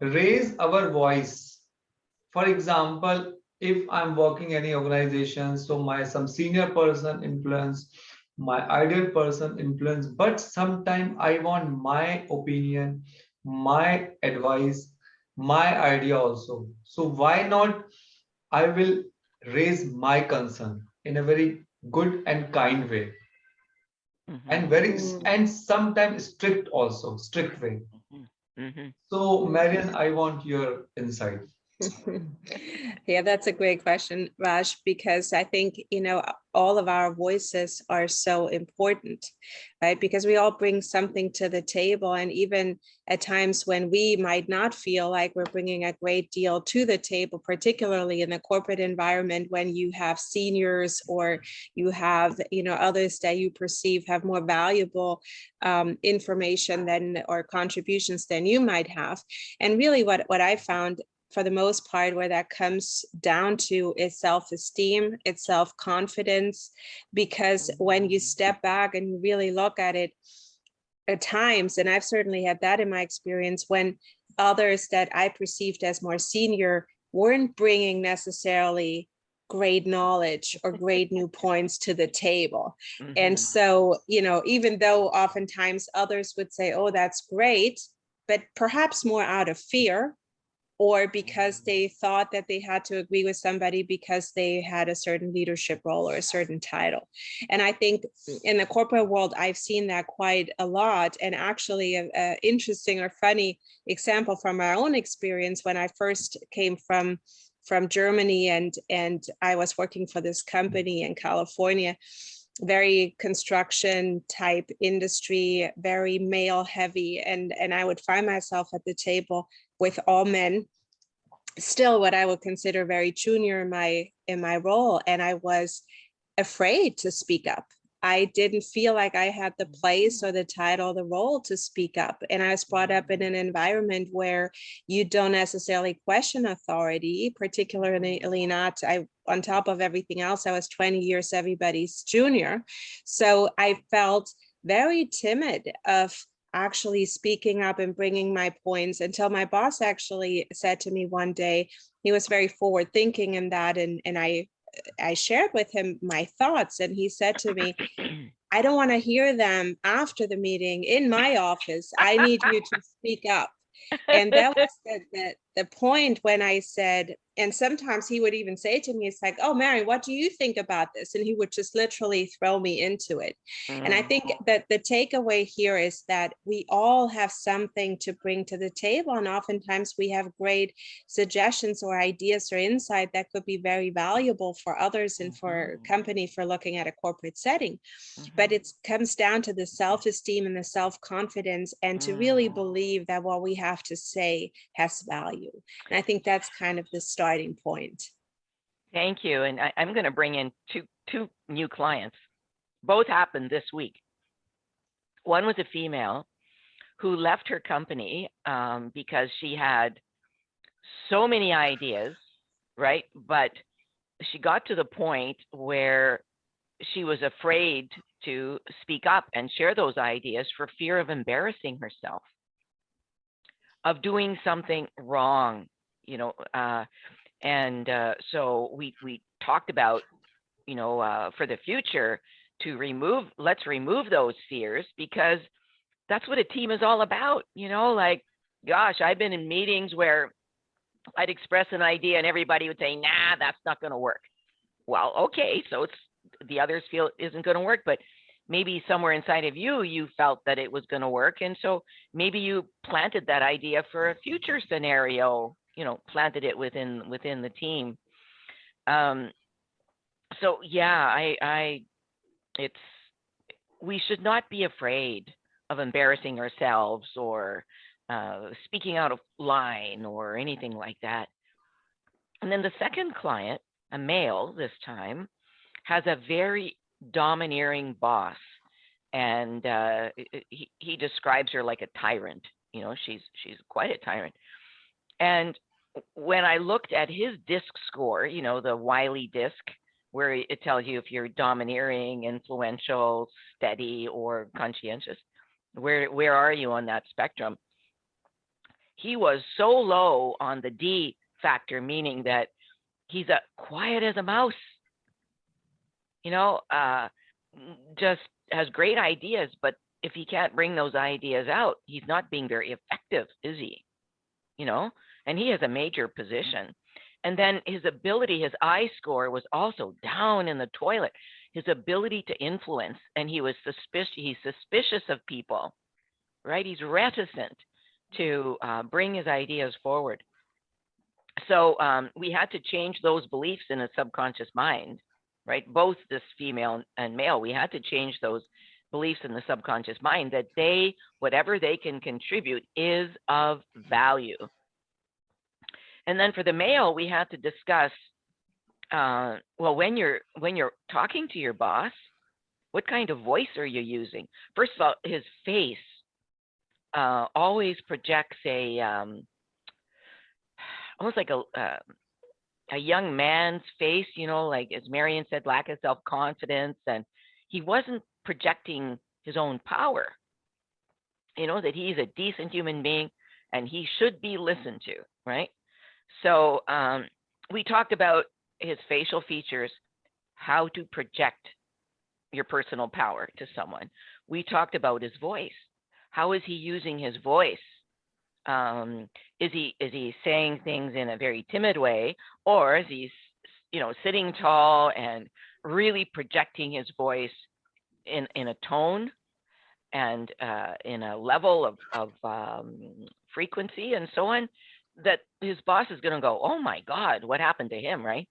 raise our voice. For example, if I'm working any organization, so my some senior person influence, my ideal person influence, but sometimes I want my opinion, my advice, my idea also. So why not I will raise my concern in a very good and kind way, and Mm-hmm. very Mm. and sometimes strict also, strict way. Mm-hmm. So Mhm. Marian, I want your insight. Yeah, that's a great question, Raj, because I think, all of our voices are so important, right? Because we all bring something to the table. And even at times when we might not feel like we're bringing a great deal to the table, particularly in the corporate environment, when you have seniors or you have, others that you perceive have more valuable information than or contributions than you might have. And really what I found for the most part, where that comes down to is self-esteem, it's self-confidence, because when you step back and you really look at it at times, and I've certainly had that in my experience, when others that I perceived as more senior weren't bringing necessarily great knowledge or great new points to the table. And Mm-hmm. so, even though oftentimes others would say, oh, that's great, but perhaps more out of fear, or because they thought that they had to agree with somebody because they had a certain leadership role or a certain title. And I think in the corporate world, I've seen that quite a lot. And actually, a interesting or funny example from my own experience when I first came from Germany, and I was working for this company in California, very construction type industry, very male heavy, and I would find myself at the table with all men, still what I would consider very junior in my role, and I was afraid to speak up. I didn't feel like I had the place or the title, the role to speak up. And I was brought up in an environment where you don't necessarily question authority, particularly not. On top of everything else, I was 20 years everybody's junior. So I felt very timid of actually speaking up and bringing my points, until my boss actually said to me one day, he was very forward thinking in that, and I shared with him my thoughts, and he said to me, I don't want to hear them after the meeting in my office. I need you to speak up. And that was the point when I said, and sometimes he would even say to me, it's like, oh, Mary, what do you think about this? And he would just literally throw me into it. And I Mm. think that the takeaway here is that we all have something to bring to the table. And oftentimes we have great suggestions or ideas or insight that could be very valuable for others and for company for looking at a corporate setting. But Mhm. it comes down to the self-esteem and the self-confidence, and to Mm. really believe that what we have to say has value. And I think that's kind of the starting point. Thank you. And I'm going to bring in two new clients. Both happened this week. One was a female who left her company because she had so many ideas, right? But she got to the point where she was afraid to speak up and share those ideas for fear of embarrassing herself, of doing something wrong, you know. And so we talked about, for the future, let's remove those fears, because that's what a team is all about. Like, gosh, I've been in meetings where I'd express an idea and everybody would say, nah, that's not going to work. Well, okay, so it's the others feel it isn't going to work, but maybe somewhere inside of you felt that it was going to work, and so maybe you planted that idea for a future scenario. Planted it within the team. Um, so yeah, I it's we should not be afraid of embarrassing ourselves or speaking out of line or anything like that. And then the second client, a male this time, has a very domineering boss, and he describes her like a tyrant. She's quite a tyrant. And when I looked at his disc score, the Wiley disc, where it tells you if you're domineering, influential, steady, or conscientious, where are you on that spectrum? he was so low on the D factor, meaning that he's a quiet as a mouse, you know, just has great ideas, but if he can't bring those ideas out, he's not being very effective, is he? You know, and he has a major position. And then his ability, his I score was also down in the toilet. His ability to influence, and he was suspicious. He's suspicious of people, right? He's reticent to bring his ideas forward. So we had to change those beliefs in a subconscious mind, right? Both this female and male, we had to change those beliefs in the subconscious mind that they, whatever they can contribute, is of value. And then for the male, we had to discuss, well, when you're talking to your boss, what kind of voice are you using? First of all, his face always projects a almost like a young man's face, you know, like as Marion said, lack of self-confidence, and he wasn't projecting his own power, you know, that he's a decent human being and he should be listened to, right? So we talked about his facial features, how to project your personal power to someone. We talked about his voice. How is he using his voice? Is he saying things in a very timid way, or is he, you know, sitting tall and really projecting his voice in a tone and in a level of frequency and so on, that his boss is going to go, oh my God, what happened to him, right?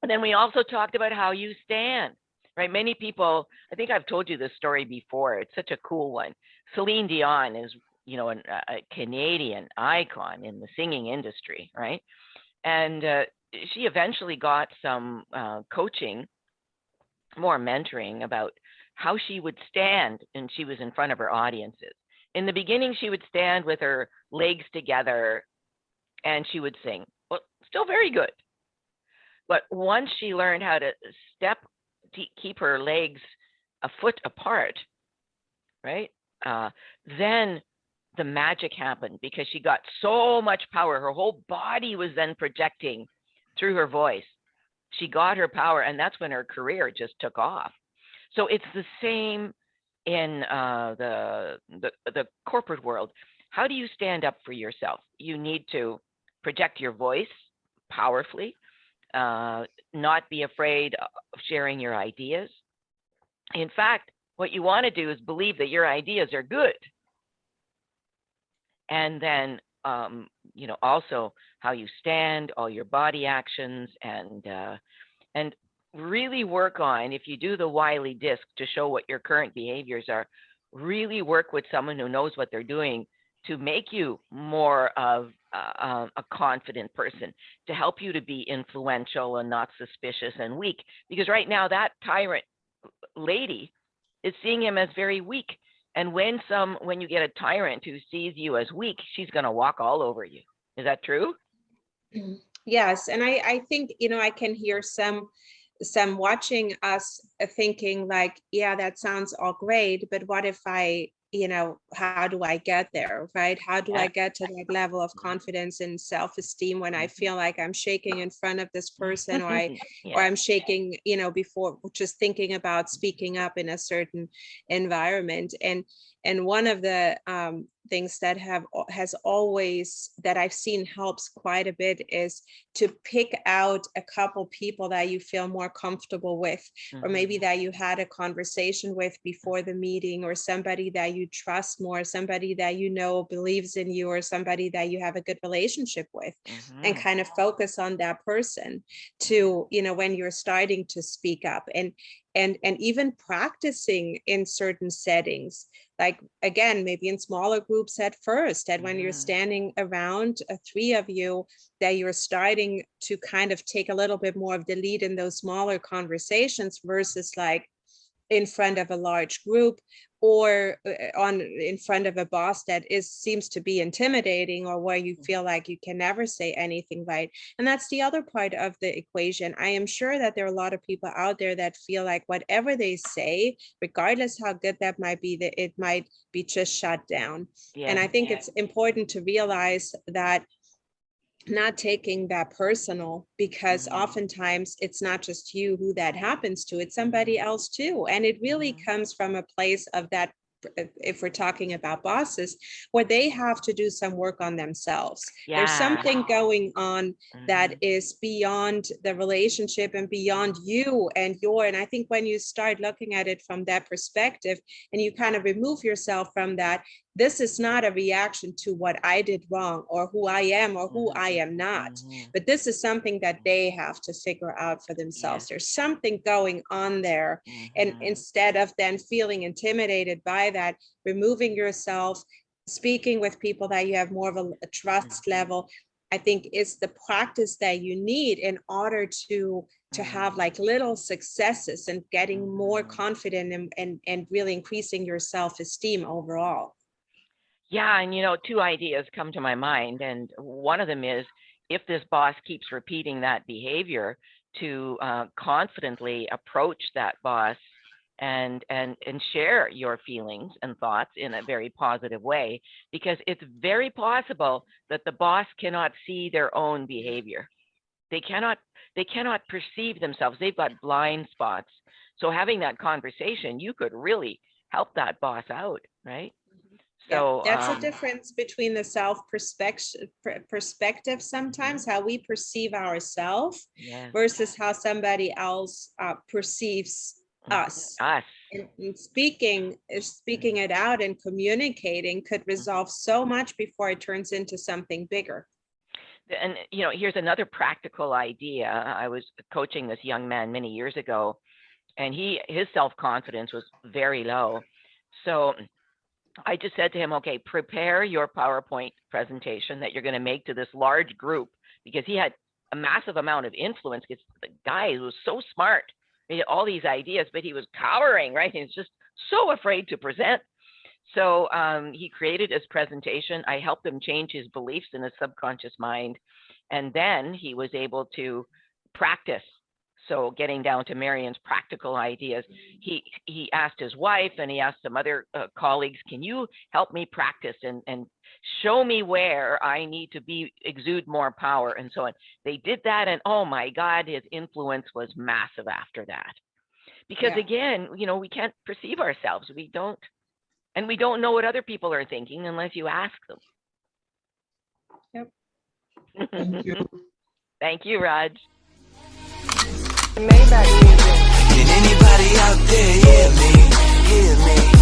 And then we also talked about how you stand, right? Many people, I think I've told you this story before. It's such a cool one. Celine Dion is, you know, a Canadian icon in the singing industry, right? And she eventually got some coaching, more mentoring about how she would stand and she was in front of her audiences. In the beginning, she would stand with her legs together and she would sing. Well, still very good. But once she learned how to keep her legs a foot apart, right? Then the magic happened because she got so much power. Her whole body was then projecting through her voice. She got her power, and that's when her career just took off. So it's the same in the corporate world. How do you stand up for yourself? You need to project your voice powerfully, not be afraid of sharing your ideas. In fact, what you want to do is believe that your ideas are good. And then, you know, also how you stand, all your body actions, and really work on, if you do the Wiley disc to show what your current behaviors are, really work with someone who knows what they're doing to make you more of a confident person, to help you to be influential and not suspicious and weak. Because right now that tyrant lady is seeing him as very weak. And when you get a tyrant who sees you as weak, she's going to walk all over you. Is that true? Yes. And I think, you know, I can hear some watching us thinking like, yeah, that sounds all great, but what if I, you know, how do I get there, right? How do I get to that level of confidence and self-esteem when I feel like I'm shaking in front of this person, or or I'm shaking, you know, before just thinking about speaking up in a certain environment. And one of the things that has always, that I've seen helps quite a bit, is to pick out a couple people that you feel more comfortable with, or maybe that you had a conversation with before the meeting, or somebody that you trust more, somebody that you know believes in you, or somebody that you have a good relationship with, and kind of focus on that person to, you know, when you're starting to speak up, and even practicing in certain settings, like again, maybe in smaller groups at first, that when you're standing around 3 of you, that you're starting to kind of take a little bit more of the lead in those smaller conversations versus like in front of a large group, or on in front of a boss that seems to be intimidating, or where you feel like you can never say anything right. And that's the other part of the equation. I am sure that there are a lot of people out there that feel like whatever they say, regardless how good that might be, that it might be just shut down. And I think it's important to realize that not taking that personal, because oftentimes it's not just you who that happens to, it's somebody else too. And it really comes from a place of that, if we're talking about bosses, where they have to do some work on themselves. There's something going on that is beyond the relationship and beyond you and and I think when you start looking at it from that perspective and you kind of remove yourself from that, this is not a reaction to what I did wrong or who I am or who I am not, but this is something that they have to figure out for themselves. There's something going on there. And instead of then feeling intimidated by that, removing yourself, speaking with people that you have more of a trust level, I think is the practice that you need in order to have like little successes and getting more confident and really increasing your self-esteem overall. Yeah, and you know, two ideas come to my mind, and one of them is, if this boss keeps repeating that behavior, to confidently approach that boss and share your feelings and thoughts in a very positive way, because it's very possible that the boss cannot see their own behavior. They cannot perceive themselves. They've got blind spots. So having that conversation, you could really help that boss out, right? So that's a difference between the self perspective sometimes, how we perceive ourselves versus how somebody else perceives us. And speaking it out and communicating could resolve so much before it turns into something bigger. And you know, here's another practical idea. I was coaching this young man many years ago, and his self-confidence was very low. So I just said to him, okay, prepare your PowerPoint presentation that you're going to make to this large group, because he had a massive amount of influence. Because the guy was so smart, he had all these ideas, but he was cowering, right? He was just so afraid to present. So he created his presentation. I helped him change his beliefs in his subconscious mind. And then he was able to practice. So getting down to Marion's practical ideas, he asked his wife and he asked some other colleagues, can you help me practice and show me where I need to exude more power and so on. They did that, and oh my God, his influence was massive after that. Because again, you know, we can't perceive ourselves. We don't know what other people are thinking unless you ask them. Yep. Thank you. Thank you, Raj. Can anybody out there hear me? Hear me?